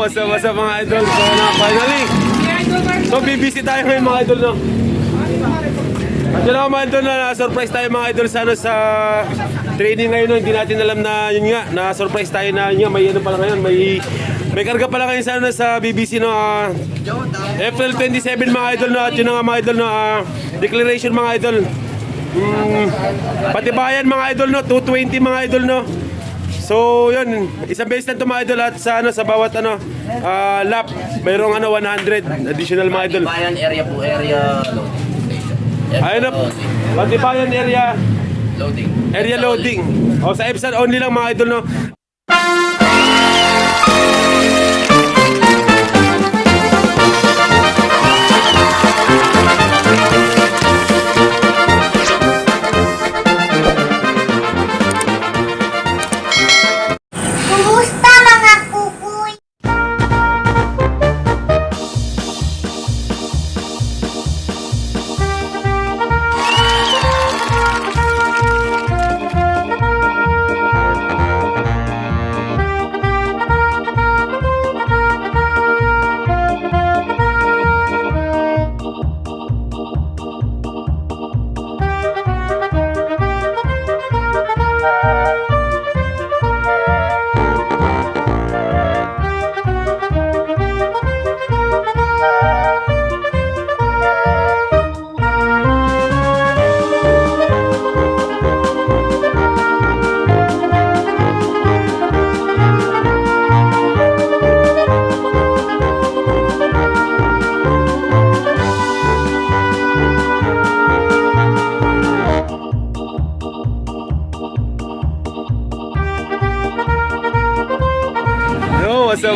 what's up mga idol? So finally, so BBC tayo ngayon mga idol, no? At yun ako mga idol, na surprise tayo mga idol sa, sa training ngayon, no? Hindi natin alam na yun nga, na surprise tayo na yun nga, may ano pala ngayon, may karga pala ngayon sana sa BBC, no? April 27 mga idol, no? At yun nga mga idol, no? Declaration mga idol. Patibayan mga idol, no? 220 mga idol, no? So yun, isang beses na ito mga idol, at sa, ano, sa bawat ano, lap, mayroong ano, 100 additional mga idol. Patibayan area po, area loading. Ayun na, Patibayan area Loading. Area loading. O sa EPSA only lang mga idol, no? Kumusta mga kukuy?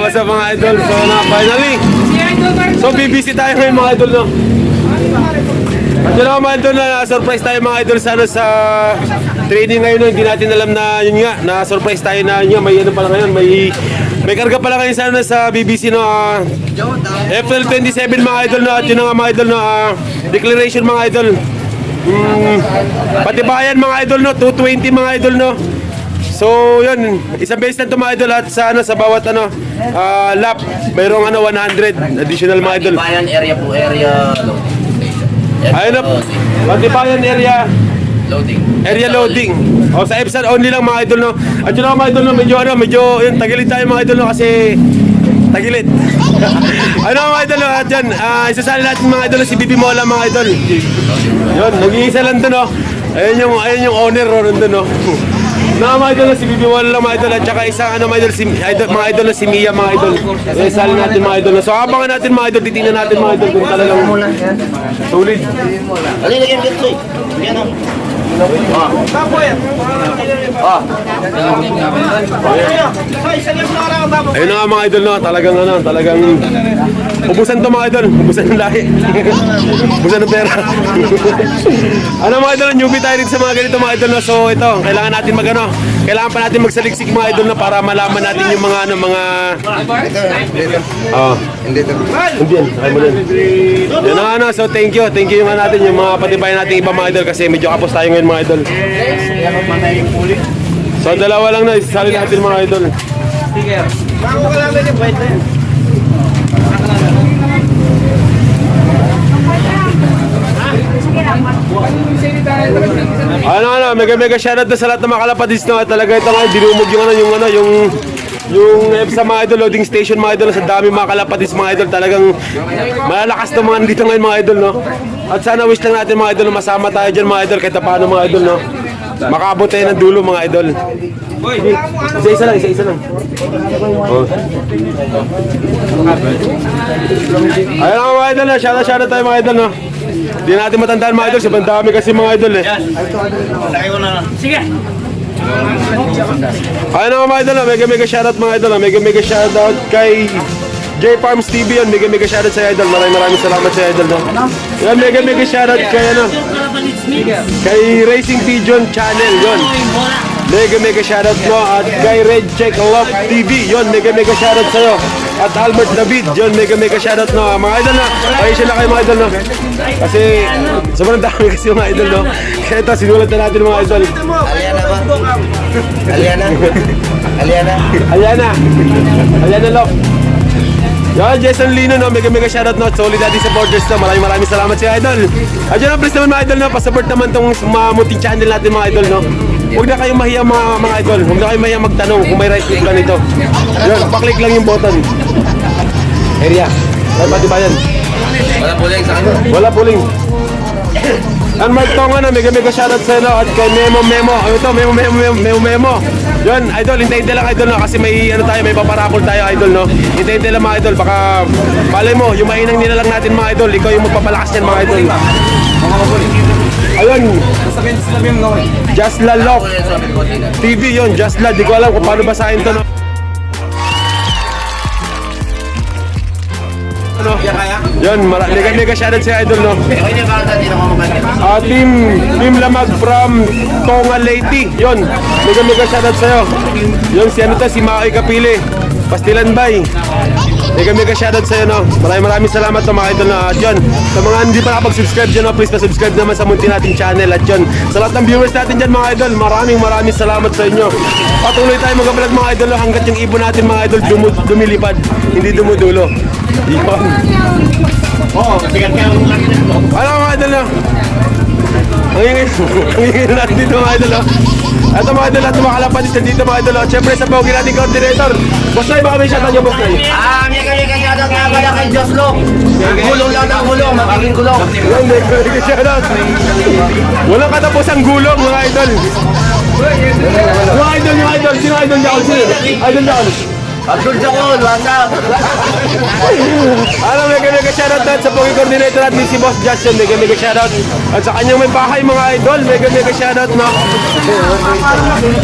What's up mga idol? So finally, so BBC tayo ngayon mga idol, no? At yun ako mga idol, na surprise tayo mga idol sa, ano, sa training ngayon, no? Hindi natin alam na yun nga, na surprise tayo na yun nga, may ano pala ngayon, may karga pala ngayon sana sa BBC, no? April 27 mga idol, no? At yun nga mga idol, no? Declaration mga idol. Patibayan mga idol, no? 220 mga idol, no? So yun, isang beses na ito mga idol, at sa, ano, sa bawat ano, lap, mayroong ano, 100 additional mga idol. Patibayan area po, area loading. Ayun na, Patibayan Loading. area loading. O sa EPSA only lang mga idol, no? At yun ako mga idol, no? Medyo yun, tagilid tayo mga idol, no? Kasi tagilid. Ano mga idol, no? At yan, isasali natin mga idol, si Bibi Mola mga idol. Yun, nag-iisa lang doon, no? Ayun yung owner, no? Nandun, no? Mga idol, si Bibi Mola lang mga idol, at saka isang ano mga idol, mga idol na si Mia mga idol. Isali natin mga idol, no? So abangan natin mga idol, titingnan natin mga idol kung talagang solid. Alin lagyan dito eh. Yan o. Ayun na nga mga idol, no? Talagang ubusan to mga idol, ubusan ng lahi. Ubusan ng pera. Ano mga idol, newbie tayo rin sa mga ganito mga idol, no? So ito, kailangan natin kailangan pa natin magsaliksik mga idol, na para malaman natin yung mga hindi yan, ay mo din. Yan na nga, so thank you yung natin, yung mga patibayan natin iba mga idol, kasi medyo kapos tayo ngayon mga idol. So dalawa lang na, isasali natin mga idol. Mega shoutout na sa lahat ng mga kalapadis, no? Talaga ito nga, dinumog yung EPSA mga idol, loading station mga idol, sa dami mga kalapadis mga idol, talagang malalakas na mga nandito ngayon mga idol, no? At sana wish lang natin mga idol, masama tayo dyan mga idol, kahit paano mga idol, no? Makabot tayo ng dulo mga idol. Isa-isa lang. Oh. Ayun nga mga idol, shoutout tayo mga idol, no? Hindi natin matandaan mga idol, sobrang dami kasi mga idol eh. Sige. Ayun nga mga idol, mega shoutout mga idol, mega shoutout kay J Farms TV, yan, mega shoutout sa idol. Maraming salamat sa idol, no? Yan, mega shoutout kay kay Racing Pigeon Channel, yon. Mega shoutout mo, at kay Red Check Love TV, yon, mega shoutout sa'yo. At Albert David, yon, mega shoutout, no. Mga idol, na ayusin na kayo mga idol, no? Kasi sobrang dami kasi mga idol, no? Kaya ito, sinulat na natin mga idol. Aliana ba? Aliana? Aliana Love. Yan, Jason Lino, no? Mega shoutout, no? Solid Daddy supporters, no? Maraming salamat sa idol. At yun, please naman mga idol, no? Pasupport naman tong mamuting channel natin mga idol, no? Huwag na kayong mahiya mga idol. Huwag na kayong mahiya magtanong kung may right click ganito. Yan, paklik lang yung button. Area. Ay, pati ba yan? Wala po lang sa akin. Wala puling. And Mark Tonga na, mega shoutout sa inyo at kay Memo. Ano to? Memo. Yun, idol, hintayin lang idol, no? Kasi may ano tayo, may paparapol tayo idol, no? Hintayin lang mga idol, baka malay mo, yung mainang nilalang natin mga idol, ikaw yung magpapalakas niyan mga idol. Ayun, Just La Love TV yun, Just La, di ko alam kung paano basahin to, no? Ano? Yun, mega shoutout sa idol, no? Okay na ba natin ako maganda? Team Lamag from Tonga Leyte. Yun, mega shoutout sa'yo. Yun, si ano to, si Maoy Kapili. Pastilan Bay. Mega shoutout sa'yo, no? Maraming salamat to mga idol, no? At yun, sa mga hindi pa nakapag-subscribe dyan, no? Please pa-subscribe naman sa munti nating channel. At yun, sa lahat ng viewers natin dyan mga idol, maraming salamat sa inyo. Patuloy tayo mag-vlog mga idol, no? Hanggat yung ibon natin mga idol dumilipad, hindi dumudulo. Yun. Oo, sigat ka yung laki na. Ano mga idol, no? Ang ingin natin dito mga idol, no? Ito mga idol, at mga kalapatis dito mga idol, no? Siyempre sa pogi natin coordinator. Boss Noy, baka may shoutout niyo, Boss Noy. Mega shoutout nga pala kay Joslo. Gulong lang ng gulong, magiging gulong. Yan, mega shoutout. Walang katapusang gulong mga idol. Yung idol, sino idol niya? Idol niya. Abdul Jakol, what's up? Ano, mega shoutout natin sa pogi coordinator natin si Boss Justin, mega shoutout. At sa kanyang may bahay mga idol, mega shoutout, no?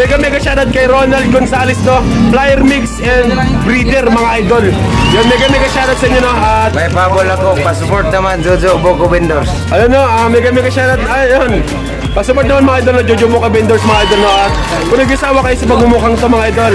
Mega shoutout kay Ronald Gonzales, no? Flyer Mix and Breeder mga idol. Yan, mega shoutout sa inyo, no? At May pabol ako, pasupport naman Jojo Boko Vendors. ayun, no? Mega shoutout. Ayun. Pasupport naman mga idol, no? Jojo Mocha Vendors mga idol, no? At kung nag-isawa kayo sa pagmumukhang to mga idol,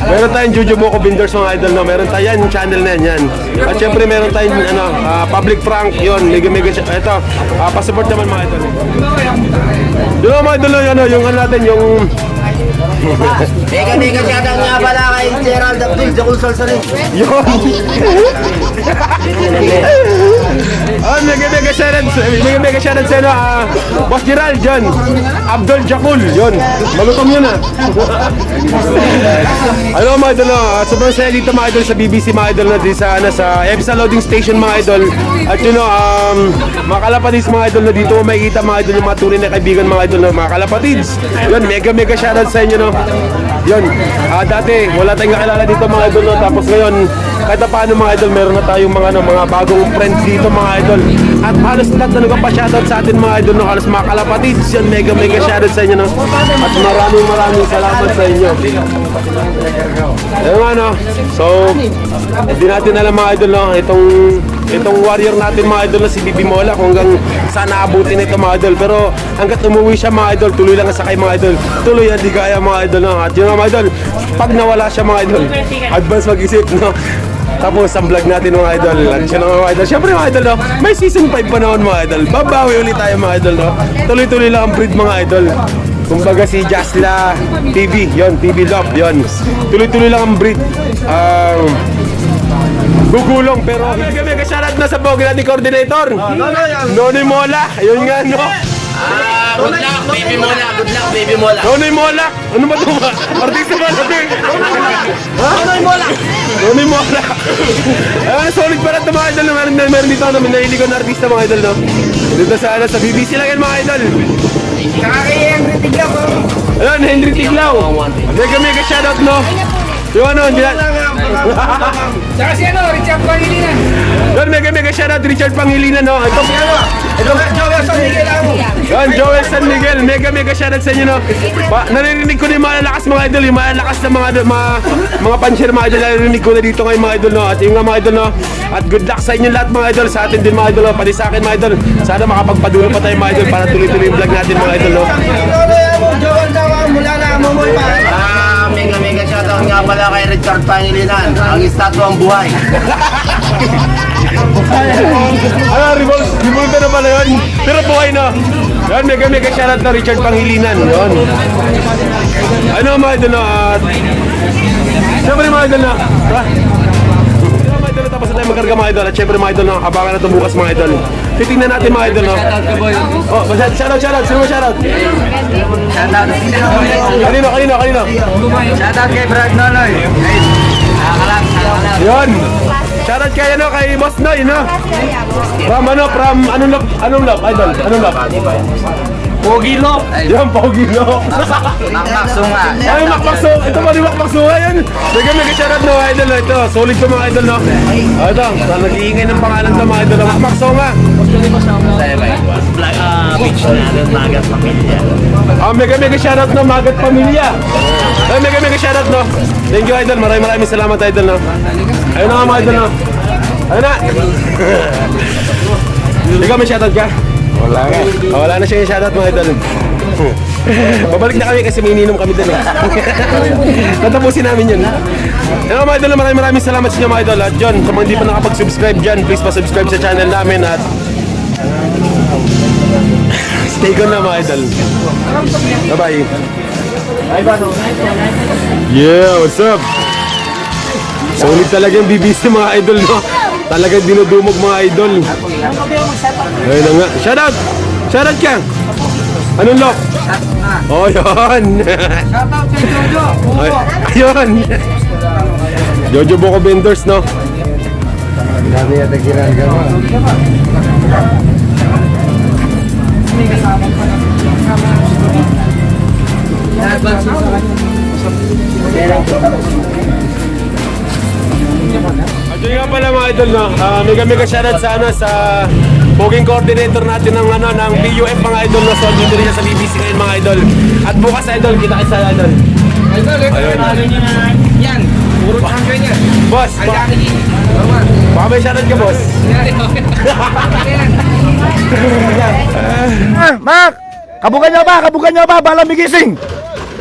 meron tayong Jojo Mocha Vendors mga idol, no? Meron tayo yan, yung channel na yan. At syempre meron tayong ano, public prank, yun, mega ito, pasupport naman mga idol. Yun mga idol, yung ano natin, yung Mega shoutout nga pala kay Gerald Abdul Jakol Salsarin. yun. Mega shoutout sa ano, Boss Gerald, yun. Abdul Jakul, yun. Malutong yun, Ano mga idol, sobrang saya dito mga idol sa BBC mga idol na di sa, sa EBSA loading station mga idol. At yun, mga kalapatids mga idol na dito makikita mga idol yung mga tunay na kaibigan mga idol, mga kalapatids. Yun, mega shoutout sa inyo, no. Yun, dati wala tayong kakilala dito mga idol, no. Tapos ngayon, kahit na paano mga idol, meron na tayong mga bagong friends dito mga idol. At halos lahat na nagpa-shoutout sa atin mga idol, no. Halos mga kalapatids, yun, mega shoutout sa inyo, no. At maraming salamat sa inyo. Ayun nga, no. So, hindi natin alam mga idol, no, itong warrior natin mga idol na si Bibi Mola kung hanggang saan naabutin ito mga idol. Pero hanggat umuwi siya mga idol, tuloy lang ang sakay mga idol. Tuloy yan, di kaya mga idol, no. At yun mga idol, pag nawala siya mga idol, advance mag-isip, no. Tapos ang vlog natin mga idol. At yun mga idol, syempre mga idol, no, may season 5 pa naman mga idol. Babawi ulit tayo mga idol, no. Tuloy lang ang breed mga idol. Kumbaga si Jasla TV, yon, TV Love, yon. Tuloy lang ang breed. Gugulong pero mega shoutout na sa pogi natin coordinator. Nonoy Mola, ayun nga, no. Good luck, baby Mola. Good luck, baby Mola. Nonoy Mola, ano ba ito ba? Artista ba natin? Nonoy Mola. Nonoy Mola. Ayun, solid pa rin ito mga idol. Meron dito na minahili ko na artista mga idol, no. Dito sa BBC lang yan mga idol. Henry Tiglaw. Ayun, Henry Tiglaw. Mega shoutout, no. Yung ano, hindi na... Saka si Richard Pangilinan. Yun, mega shoutout Richard Pangilinan, no. Ito Joel San Miguel ako. Yun, Joel San Miguel, mega shoutout sa inyo, no. Naririnig ko na yung malalakas mga idol, yung malalakas na mga pansier mga idol, naririnig ko na dito ngayon mga idol, no. At yung nga mga idol, no. At good luck sa inyo lahat mga idol, sa atin din mga idol, no. Pati sa akin mga idol, sana makapagpadulo pa tayo mga idol para tuloy-tuloy yung vlog natin mga idol, no. Joel daw mula na Momoy pa. Mega shoutout nga pala kay Richard Pangilinan. Ang estatwang buhay. Ano, revolve na pala yun. Pero buhay na. Yan, mega shoutout na Richard Pangilinan. Yun. Ano mga idol na, siyempre mga idol na, na tayo magkarga mga idol. At syempre mga idol, abangan na ito bukas mga idol. Titingnan natin mga idol, no? Oh, shoutout. Sino mo shoutout? Kanino? Shoutout kay Brad Nonoy. Yun. Shoutout kay, kay Boss Noy, no? Anong love, idol? Anong love? Pogi Lop. Yan, Pogi, no? Makmaksunga. Ay, Makmaksunga. Ito pa rin Makmaksunga yan. Mega shoutout, no, idol. Ito, solid to mga idol, no? Ito, nag-iingay ng pangalan to mga idol. Makmaksunga. Beach na doon, Magat Pamilya. Mega shoutout, no, Magat Pamilya. Ay, mega shoutout, no? Thank you, idol. Maraming salamat, idol, no? Ayun na nga, mga idol, no? Ayun na. Ikaw, may shoutout ka? Wala na siya yung shoutout, mga idol. Babalik na kami kasi may ininom kami doon. Tatapusin namin yun. Ayun mga idol, maraming salamat sa inyo mga idol. At John, sa mga hindi pa nakapag-subscribe dyan, please pa-subscribe sa channel namin. At stay on na mga idol. Bye-bye. Yeah, what's up? Solid talaga yung BBC mga idol, no? Talagang dinudumog mga idol. Ayun na nga. Shoutout ka! Anong lock? Oh, yun! Shoutout kay Jojo. Ayun! Jojo Boko Vendors, no? Dami yata ginagawa. At yun nga pala mga idol, no? Mega shoutout sa booking coordinator natin ng BUF mga idol, no? So dito rin siya sa BBC ngayon mga idol. At bukas idol, kita sa idol. Idol, ito. Ayun. Yan. Puro champion yan. Boss, Ang dami. baka may shoutout ka, boss. Mak! Kabugan nyo ba? Balang migising!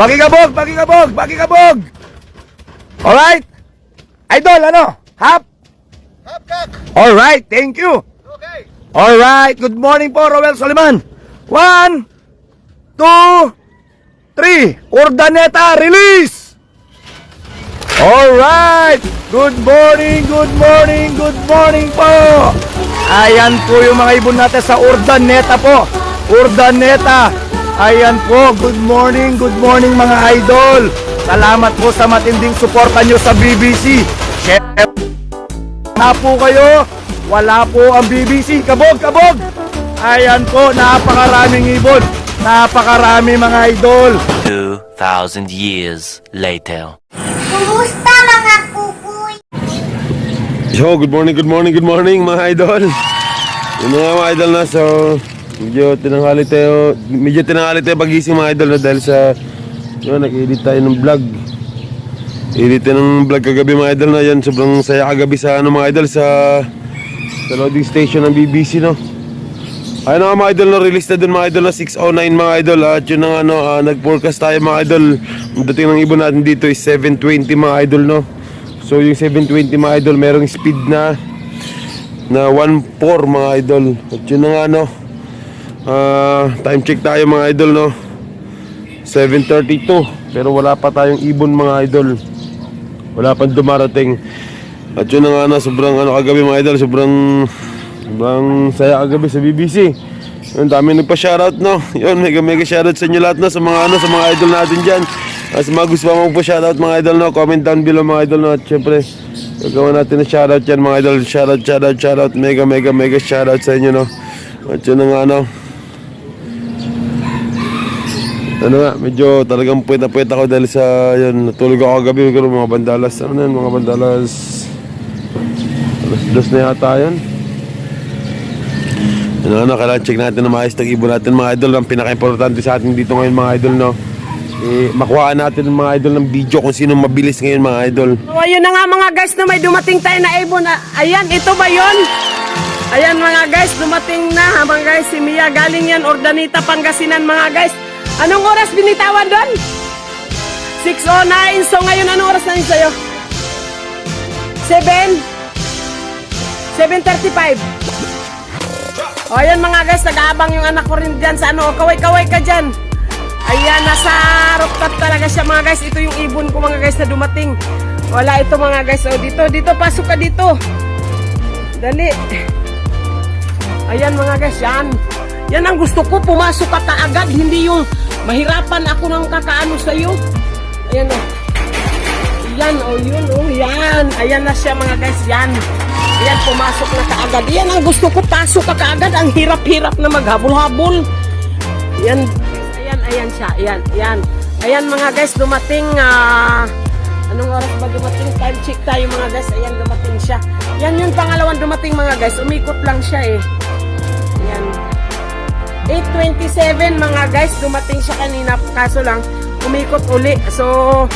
Pakikabog! Alright? Idol, Hap? Alright, thank you! Alright, good morning po, Roel Soliman! 1, 2, 3, Urdaneta, release! Alright! Good morning po! Ayan po yung mga ibon natin sa Urdaneta po! Urdaneta! Ayan po, good morning mga idol! Salamat po sa matinding suporta nyo sa BBC! Na po kayo, wala po ang BBC, kabog! Ayan po, napakaraming ibon! Napakarami mga idol! 2,000 years later. Kumusta mga kukuy? Yo, good morning mga idol. Yun nga mga idol na, so medyo tinanghali tayo pagising mga idol, na dahil sa nag-edit tayo ng vlog. Edit tayo ng vlog kagabi mga idol, na yan sobrang saya kagabi sa mga idol sa loading station ng BBC, no. Ayun nga mga idol, na release na dun mga idol na 609 mga idol. At yun nga nag-forecast tayo mga idol. Ang dating ng ibon natin dito is 720 mga idol, no. So yung 720 mga idol, merong speed na 1.4 mga idol. At yun nga time check tayo mga idol, no. 7:32, pero wala pa tayong ibon mga idol. Wala pang dumarating. At yun nga sobrang kagabi mga idol, sobrang saya kagabi sa BBC. Yun, dami nagpa-shoutout, no. Yun, mega shoutout sa inyo lahat, no, sa mga idol natin dyan. Sa mga gusto pa magpa-shoutout mga idol, no, comment down below mga idol, no. At syempre gagawin natin na shoutout yan mga idol. Shoutout, mega shoutout sa inyo, no. At yun nga medyo talagang puwet ako dahil sa natulog ako kagabi. Mga bandalas, mga bandalas 2 na yata yan. Kailangan check natin na maayos ng ibon natin mga idol. Ang pinaka-importante sa atin dito ngayon mga idol, no, makuha natin ng mga idol ng video kung sino mabilis ngayon mga idol. So ayun na nga mga guys, na may dumating tayo na ibon. Ayan, ito ba yun? Ayan mga guys, dumating na mga guys, si Mia. Galing yan Urdaneta, Pangasinan mga guys. Anong oras binitawan doon? 6:09. So ngayon anong oras na yun sa'yo? 7:35. O ayan mga guys, nag-aabang yung anak ko rin dyan sa kaway-kaway ka dyan. Ayan, nasa rooftop talaga siya mga guys. Ito yung ibon ko mga guys na dumating. Wala ito mga guys. O dito, pasok ka dito. dali. Ayan mga guys, yan. Yan ang gusto ko, pumasok ka kaagad, hindi yung mahirapan ako ng kakaano sa'yo. Ayan o. Yan o, yun o, yan. Ayan na siya mga guys, yan. Ayan, pumasok na kaagad. Yan ang gusto ko, pasok ka kaagad. Ang hirap-hirap na maghabol-habol. Yan. Ayan siya, ayan. Ayan mga guys, dumating, anong oras ba dumating? Time check tayo mga guys. Ayan, dumating siya. Yan yung pangalawang dumating mga guys. Umikot lang siya eh. Ayan. 8:27 mga guys. Dumating siya kanina. Kaso lang, umikot uli. So,